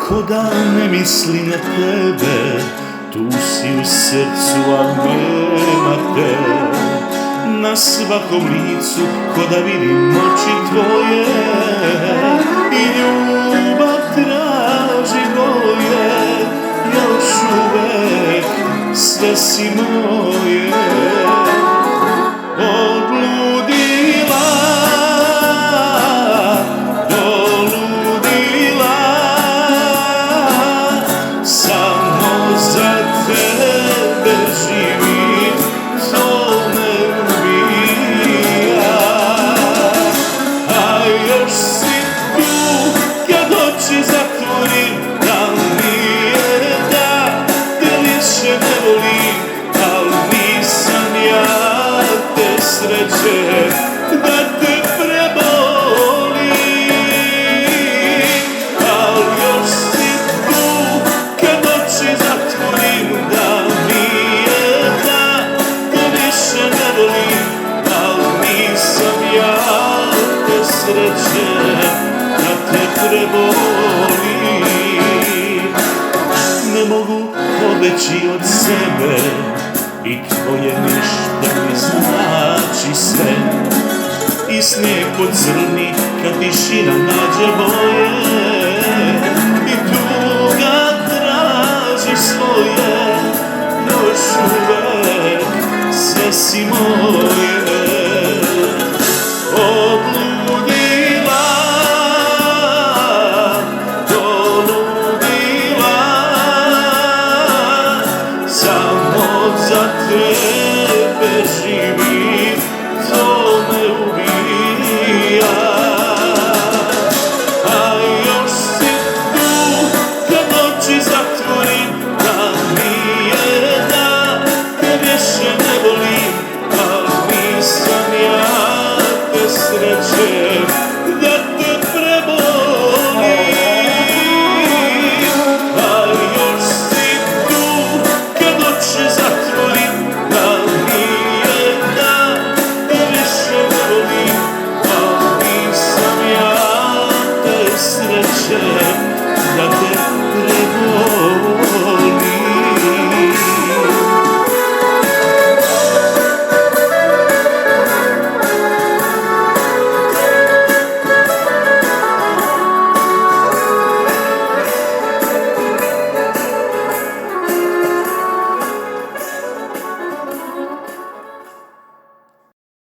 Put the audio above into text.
Ko da ne misli na tebe, tu si u srcu, al nema te. Na svakom licu, ko da vidim oči tvoje, i ljubav traži boje, još uvek sve si moje. Odludila, doludila, samo za tebe živim, to me ubija. A još si tu kad oči zatvorim, da nije da te više ne volim, al nisam ja te sreće da te prebolim. Al još si tu kad oči zatvorim, da nije da te više ne volim, al nisam ja te sreće da te prebolim. Ne mogu pobeći od sebe i tvoje ništa mi znači sve. I snijeg pocrni kad tišina nađe boje, i tuga traži svoje, još uvek sve si moje. Odludila, doludila, samo za tebe živim, to me ubija. A još si tu kad oči zatvorim, da nije da te više ne volim, al nisam ja te sreće da te prebolim. A još si tu kad oči zatvorim, da nije da te više ne volim, al nisam ja te sreće da te